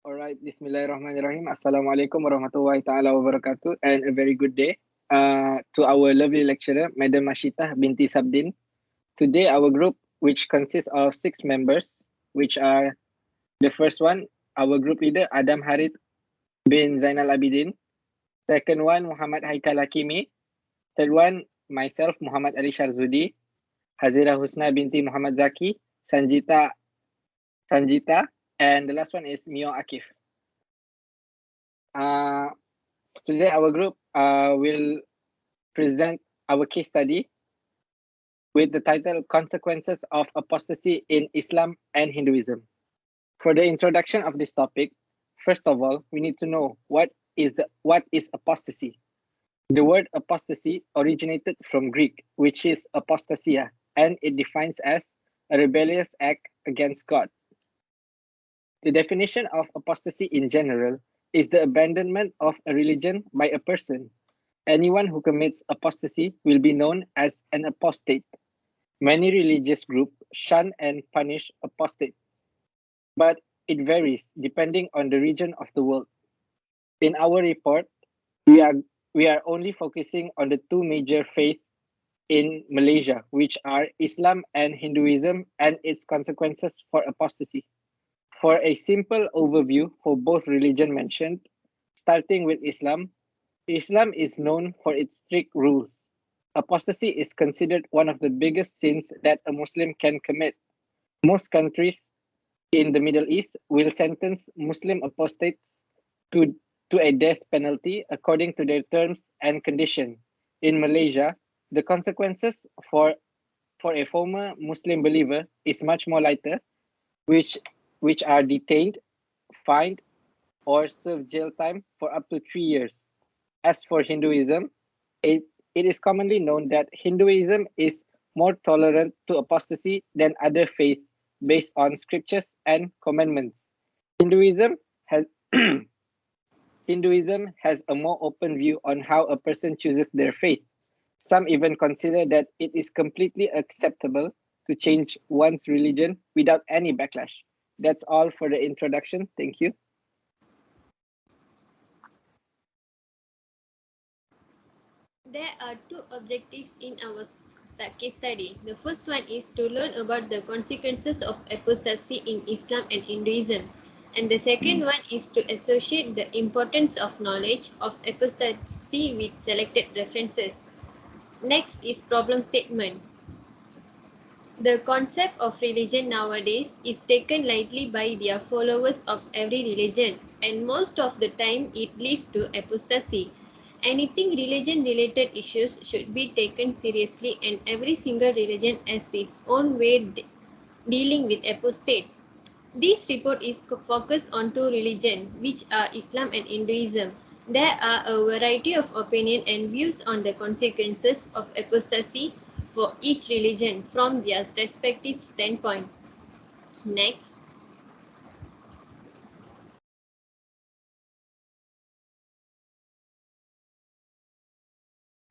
Alright, Bismillahirrahmanirrahim. Assalamualaikum warahmatullahi ta'ala wabarakatuh, and a very good day to our lovely lecturer, Madam Mashita binti Sabdin. Today, our group, which consists of 6 members, which are the first one, our group leader, Adam Harith bin Zainal Abidin. Second one, Muhammad Haikal Hakimi. Third one, myself, Muhammad Ali Sharzudi. Hazira Husna binti Muhammad Zaki. Sanjita. And the last one is Mio Akif. Uh, Today, our group will present our case study with the title Consequences of Apostasy in Islam and Hinduism. For the introduction of this topic, first of all, we need to know what is apostasy. The word apostasy originated from Greek, which is apostasia, and it defines as a rebellious act against God. The definition of apostasy in general is the abandonment of a religion by a person. Anyone who commits apostasy will be known as an apostate. Many religious groups shun and punish apostates, but it varies depending on the region of the world. In our report, we are only focusing on the two major faiths in Malaysia, which are Islam and Hinduism, and its consequences for apostasy. For a simple overview for both religions mentioned, starting with Islam, Islam is known for its strict rules. Apostasy is considered one of the biggest sins that a Muslim can commit. Most countries in the Middle East will sentence Muslim apostates to, to a death penalty according to their terms and conditions. In Malaysia, the consequences for a former Muslim believer is much more lighter, which which are detained, fined, or serve jail time for up to 3 years. As for Hinduism, it is commonly known that Hinduism is more tolerant to apostasy than other faiths based on scriptures and commandments. Hinduism has Hinduism has a more open view on how a person chooses their faith. Some even consider that it is completely acceptable to change one's religion without any backlash. That's all for the introduction. Thank you. There are two objectives in our case study. The first one is to learn about the consequences of apostasy in Islam and Hinduism. And the second one is to associate the importance of knowledge of apostasy with selected references. Next is problem statement. The concept of religion nowadays is taken lightly by their followers of every religion, and most of the time it leads to apostasy. Anything religion related issues should be taken seriously, and every single religion has its own way dealing with apostates. This report is focused on two religions, which are Islam and Hinduism. There are a variety of opinions and views on the consequences of apostasy for each religion from their respective standpoint. Next.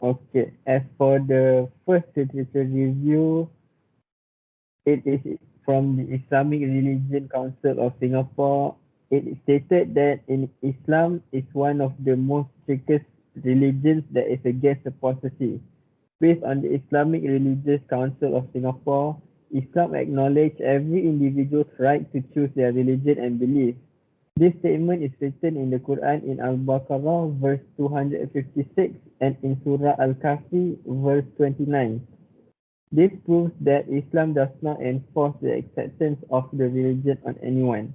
Okay, as for the first literature review, it is from the Islamic Religion Council of Singapore. It is stated that in Islam is one of the most strictest religions that is against apostasy. Based on the Islamic Religious Council of Singapore, Islam acknowledges every individual's right to choose their religion and belief. This statement is written in the Quran in Al-Baqarah verse 256 and in Surah Al-Kahfi verse 29. This proves that Islam does not enforce the acceptance of the religion on anyone.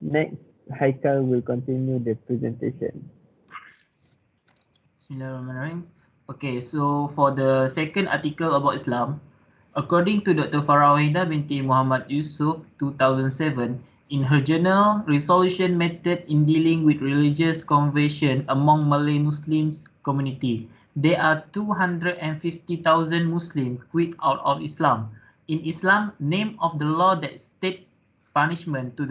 Next, Haikal will continue the presentation. Bismillahirrahmanirrahim. Okay, so for the second article about Islam, according to Dr. Farawida binti Muhammad Yusuf 2007, in her journal Resolution Method in Dealing with Religious Conversion Among Malay Muslims Community, there are 250,000 Muslims quit out of Islam. In Islam, name of the law that state punishment to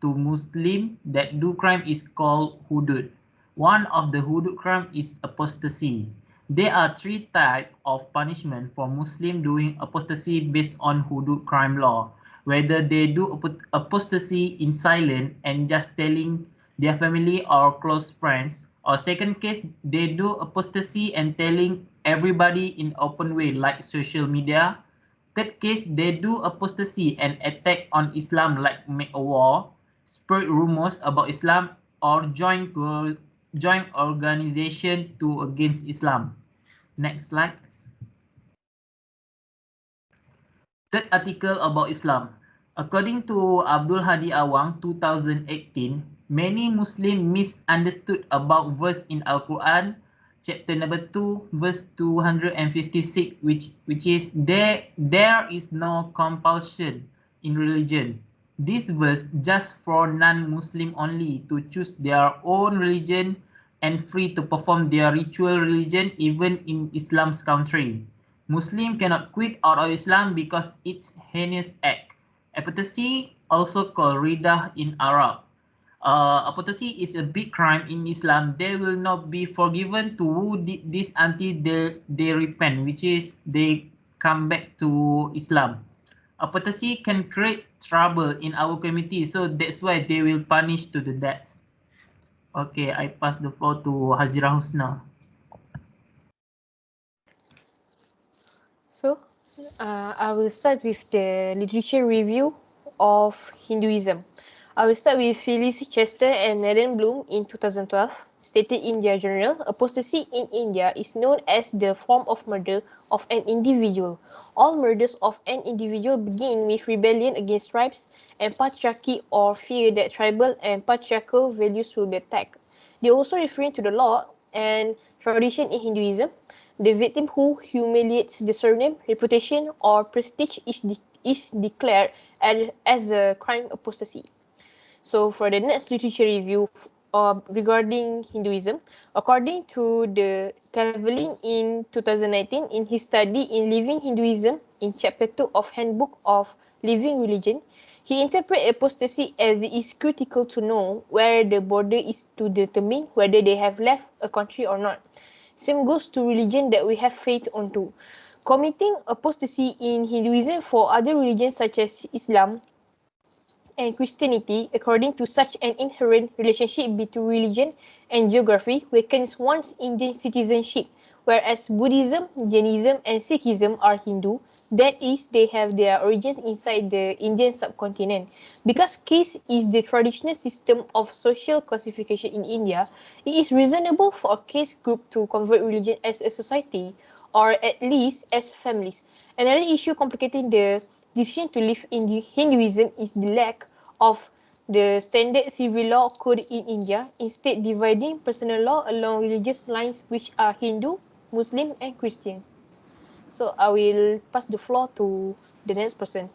Muslim that do crime is called hudud. One of the hudud crime is apostasy. There are three types of punishment for Muslim doing apostasy based on hudud crime law. whether they do apostasy in silent and just telling their family or close friends, or second case, they do apostasy and telling everybody in open way like social media. Third case, they do apostasy and attack on Islam like make a war, spread rumors about Islam, or join organization to against Islam. Next slide. Third article about Islam. According to Abdul Hadi Awang 2018, many Muslims misunderstood about verse in Al-Quran, chapter number 2, verse 256, which is there is no compulsion in religion. This verse just for non-Muslim only to choose their own religion and free to perform their ritual religion even in Islam's country. Muslim cannot quit out of Islam because it's heinous act. Apostasy, also called ridah in Arab. Apostasy is a big crime in Islam. They will not be forgiven to this until they repent, which is they come back to Islam. Apostasy can create trouble in our community, so that's why they will punish to the death. Okay, I pass the floor to Hazira Husna. So, I will start with the literature review of Hinduism. I will start with Phyllis Chester and Nathan Bloom in 2012, stated in their journal, apostasy in India is known as the form of murder of an individual. All murders of an individual begin with rebellion against tribes and patriarchy or fear that tribal and patriarchal values will be attacked. They also refer to the law and tradition in Hinduism. The victim who humiliates the surname, reputation, or prestige is declared as a crime apostasy. So for the next literature review regarding Hinduism, according to the Kavelin in 2019 in his study in Living Hinduism in chapter 2 of Handbook of Living Religion, he interprets apostasy as it is critical to know where the border is to determine whether they have left a country or not. Same goes to religion that we have faith onto. Committing apostasy in Hinduism for other religions such as Islam and Christianity, according to such an inherent relationship between religion and geography, weakens one's Indian citizenship, whereas Buddhism, Jainism, and Sikhism are Hindu, that is, they have their origins inside the Indian subcontinent. Because caste is the traditional system of social classification in India, it is reasonable for a caste group to convert religion as a society, or at least as families. Another issue complicating the decision to live in Hinduism is the lack of the standard civil law code in India, instead dividing personal law along religious lines which are Hindu, Muslim and Christian. So I will pass the floor to the next person.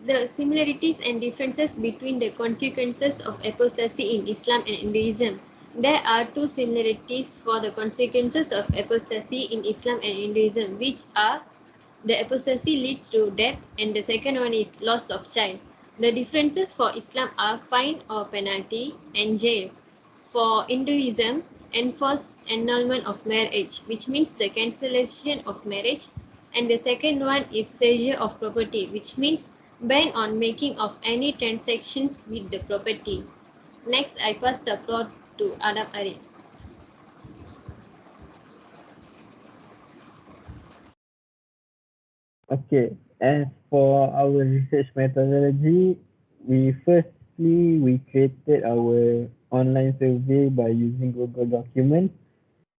The similarities and differences between the consequences of apostasy in Islam and Hinduism. There are two similarities for the consequences of apostasy in Islam and Hinduism, which are the apostasy leads to death and the second one is loss of child. The differences for Islam are fine or penalty and jail. For Hinduism, enforced annulment of marriage, which means the cancellation of marriage, and the second one is seizure of property, which means ban on making of any transactions with the property. Next, I pass the floor to Adam Arif. Okay, as for our research methodology, we created our online survey by using Google Documents.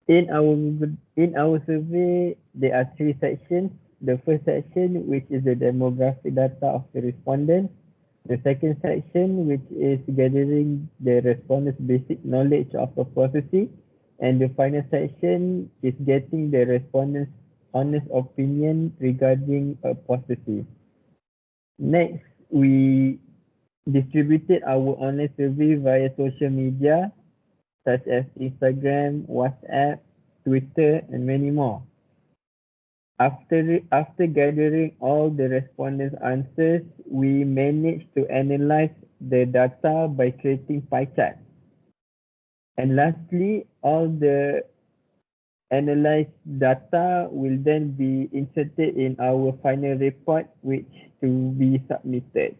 In our survey, there are three sections. The first section, which is the demographic data of the respondents. The second section, which is gathering the respondents' basic knowledge of apostasy. And the final section is getting the respondents' honest opinion regarding apostasy. Next, we distributed our online survey via social media such as Instagram, WhatsApp, Twitter, and many more. After gathering all the respondents' answers, we managed to analyze the data by creating pie charts. And lastly, all the analyzed data will then be inserted in our final report, which to be submitted.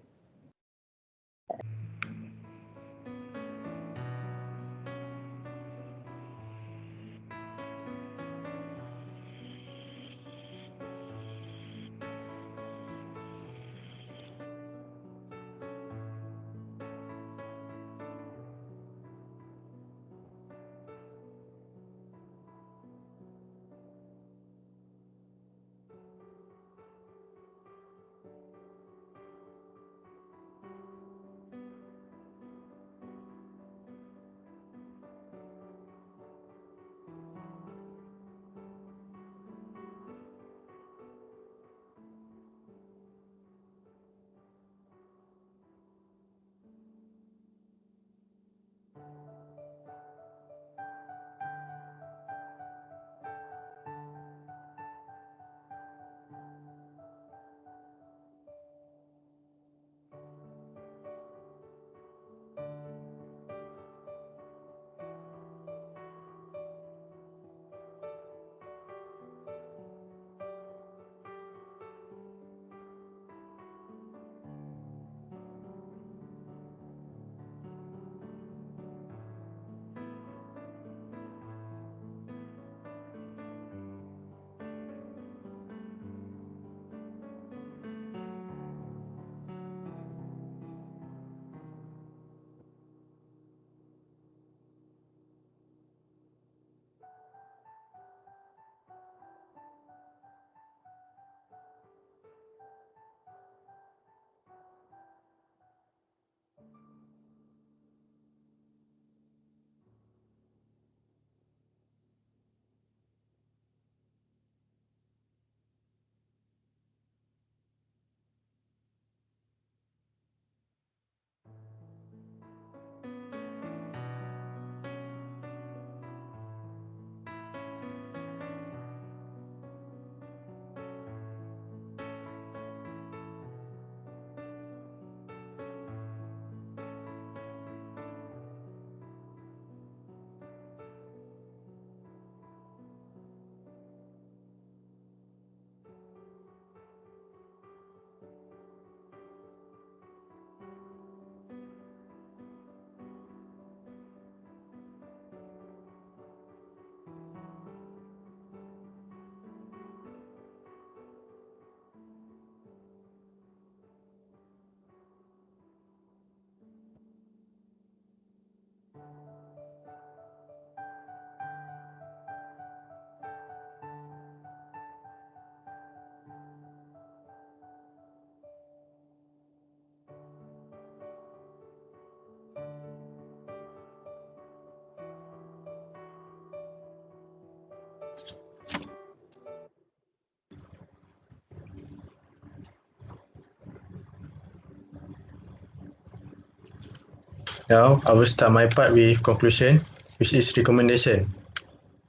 Now, I will start my part with conclusion, which is recommendation.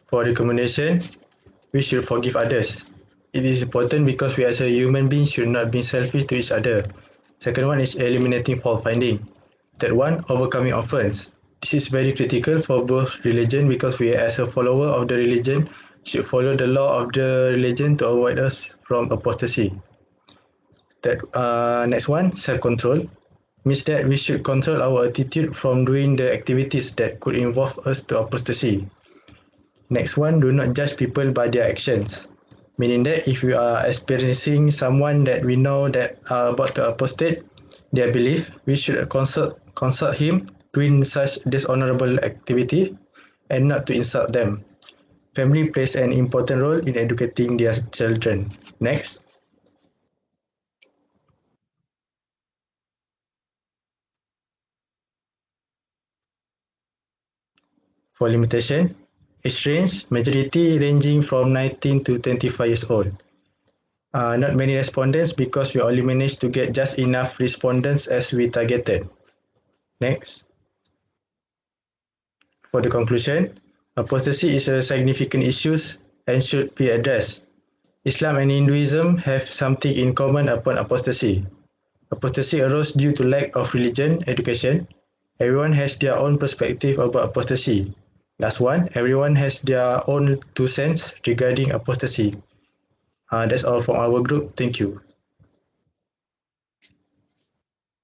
For recommendation, we should forgive others. It is important because we as a human being should not be selfish to each other. Second one is eliminating fault finding. Third one, overcoming offense. This is very critical for both religion because we as a follower of the religion should follow the law of the religion to avoid us from apostasy. Next one, self-control. Means that we should control our attitude from doing the activities that could involve us to apostasy. Next one, do not judge people by their actions. Meaning that if we are experiencing someone that we know that are about to apostate their belief, we should consult him doing such dishonorable activity and not to insult them. Family plays an important role in educating their children. Next. For limitation, age range, majority ranging from 19 to 25 years old. Not many respondents because we only managed to get just enough respondents as we targeted. Next. For the conclusion, apostasy is a significant issue and should be addressed. Islam and Hinduism have something in common upon apostasy. Apostasy arose due to lack of religion education. Everyone has their own perspective about apostasy. Last one, everyone has their own 2 cents regarding apostasy. That's all from our group. Thank you.